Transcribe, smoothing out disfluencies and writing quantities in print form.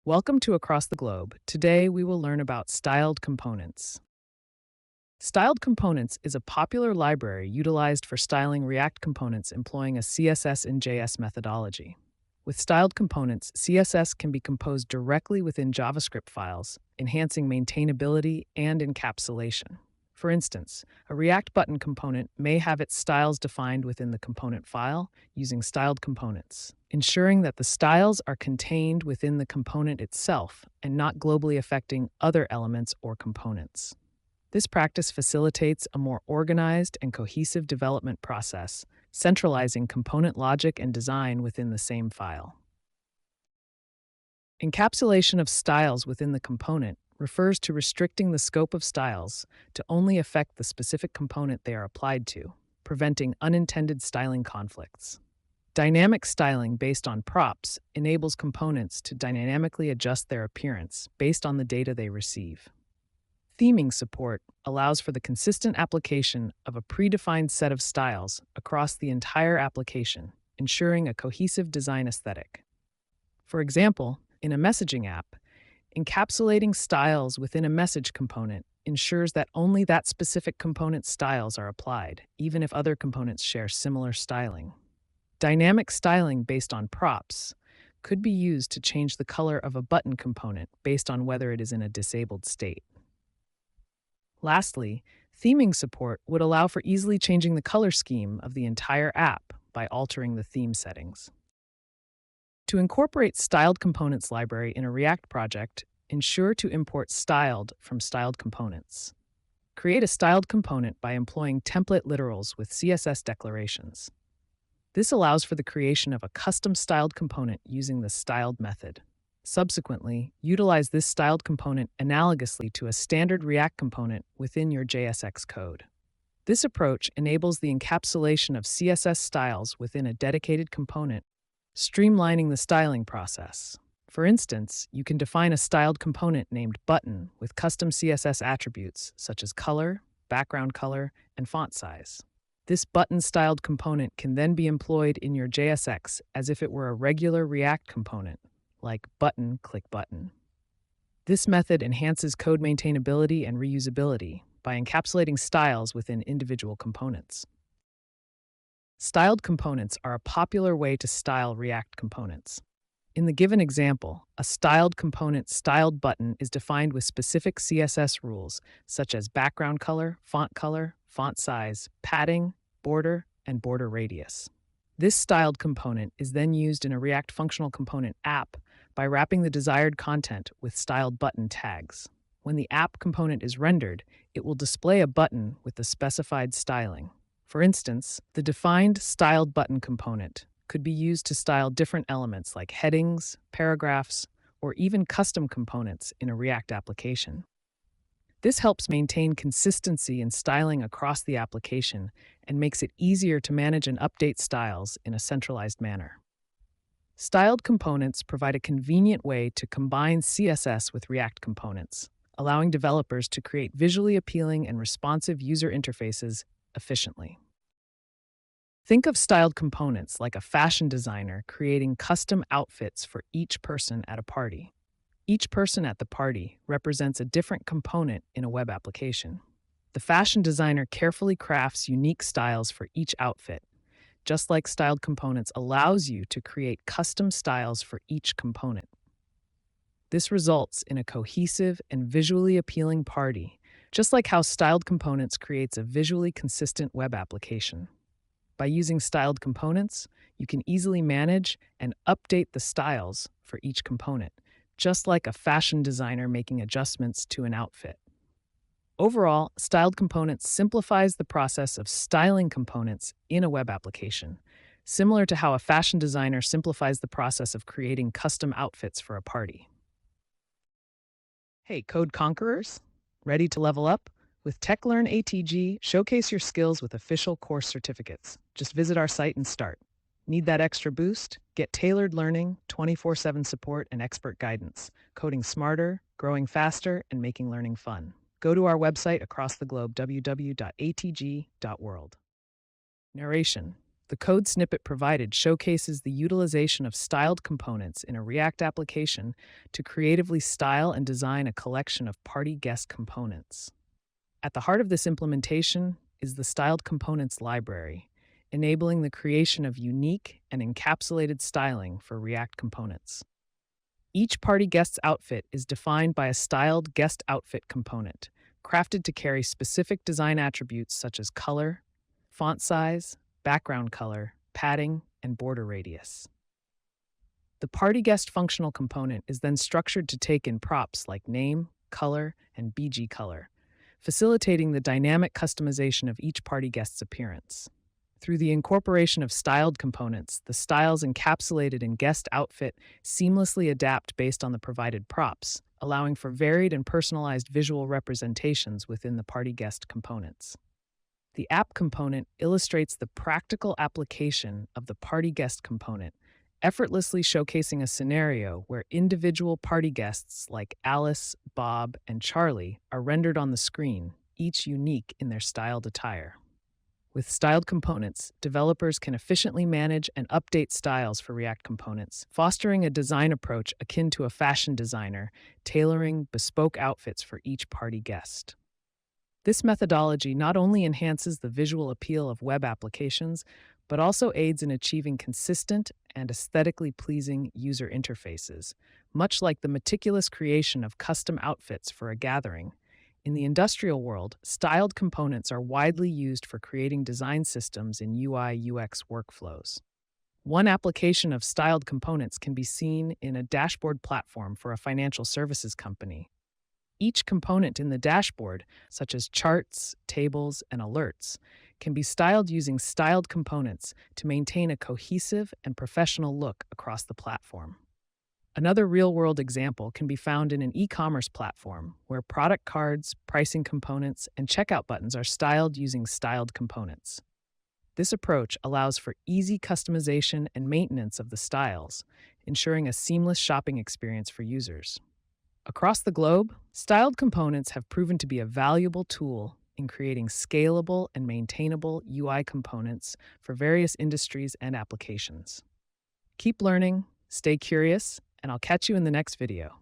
Welcome to Across the Globe. Today we will learn about styled components. Styled components is a popular library utilized for styling React components employing a CSS and JS methodology. With styled components, CSS can be composed directly within JavaScript files, enhancing maintainability and encapsulation. For instance, a React button component may have its styles defined within the component file using styled components, ensuring that the styles are contained within the component itself and not globally affecting other elements or components. This practice facilitates a more organized and cohesive development process, centralizing component logic and design within the same file. Encapsulation of styles within the component refers to restricting the scope of styles to only affect the specific component they are applied to, preventing unintended styling conflicts. Dynamic styling based on props enables components to dynamically adjust their appearance based on the data they receive. Theming support allows for the consistent application of a predefined set of styles across the entire application, ensuring a cohesive design aesthetic. For example, in a messaging app, encapsulating styles within a message component ensures that only that specific component's styles are applied, even if other components share similar styling. Dynamic styling based on props could be used to change the color of a button component based on whether it is in a disabled state. Lastly, theming support would allow for easily changing the color scheme of the entire app by altering the theme settings. To incorporate styled components library in a React project, ensure to import styled from styled components. Create a styled component by employing template literals with CSS declarations. This allows for the creation of a custom styled component using the styled method. Subsequently, utilize this styled component analogously to a standard React component within your JSX code. This approach enables the encapsulation of CSS styles within a dedicated component, streamlining the styling process. For instance, you can define a styled component named button with custom CSS attributes such as color, background color, and font size. This button-styled component can then be employed in your JSX as if it were a regular React component, like button, click button. This method enhances code maintainability and reusability by encapsulating styles within individual components. Styled components are a popular way to style React components. In the given example, a styled component styled button is defined with specific CSS rules such as background color, font size, padding, border, and border radius. This styled component is then used in a React functional component app by wrapping the desired content with styled button tags. When the app component is rendered, it will display a button with the specified styling. For instance, the defined styled button component could be used to style different elements like headings, paragraphs, or even custom components in a React application. This helps maintain consistency in styling across the application and makes it easier to manage and update styles in a centralized manner. Styled components provide a convenient way to combine CSS with React components, allowing developers to create visually appealing and responsive user interfaces efficiently. Think of styled components like a fashion designer creating custom outfits for each person at a party. Each person at the party represents a different component in a web application. The fashion designer carefully crafts unique styles for each outfit, just like styled components allows you to create custom styles for each component. This results in a cohesive and visually appealing party, just like how styled components creates a visually consistent web application. By using styled components, you can easily manage and update the styles for each component, just like a fashion designer making adjustments to an outfit. Overall, styled components simplifies the process of styling components in a web application, similar to how a fashion designer simplifies the process of creating custom outfits for a party. Hey, code conquerors, ready to level up? With TechLearn ATG, showcase your skills with official course certificates. Just visit our site and start. Need that extra boost? Get tailored learning, 24/7 support, and expert guidance. Coding smarter, growing faster, and making learning fun. Go to our website across the globe, www.atg.world. Narration. The code snippet provided showcases the utilization of styled components in a React application to creatively style and design a collection of party guest components. At the heart of this implementation is the Styled Components library, enabling the creation of unique and encapsulated styling for React components. Each party guest's outfit is defined by a styled guest outfit component, crafted to carry specific design attributes such as color, font size, background color, padding, and border radius. The party guest functional component is then structured to take in props like name, color, and BG color, facilitating the dynamic customization of each party guest's appearance. Through the incorporation of styled components, the styles encapsulated in guest outfit seamlessly adapt based on the provided props, allowing for varied and personalized visual representations within the party guest components. The app component illustrates the practical application of the party guest component, effortlessly showcasing a scenario where individual party guests like Alice, Bob, and Charlie are rendered on the screen, each unique in their styled attire. With styled components, developers can efficiently manage and update styles for React components, fostering a design approach akin to a fashion designer, tailoring bespoke outfits for each party guest. This methodology not only enhances the visual appeal of web applications, but also aids in achieving consistent and aesthetically pleasing user interfaces, much like the meticulous creation of custom outfits for a gathering. In the industrial world, styled components are widely used for creating design systems in UI/UX workflows. One application of styled components can be seen in a dashboard platform for a financial services company. Each component in the dashboard, such as charts, tables, and alerts, can be styled using styled components to maintain a cohesive and professional look across the platform. Another real-world example can be found in an e-commerce platform where product cards, pricing components, and checkout buttons are styled using styled components. This approach allows for easy customization and maintenance of the styles, ensuring a seamless shopping experience for users. Across the globe, styled components have proven to be a valuable tool in creating scalable and maintainable UI components for various industries and applications. Keep learning, stay curious, and I'll catch you in the next video.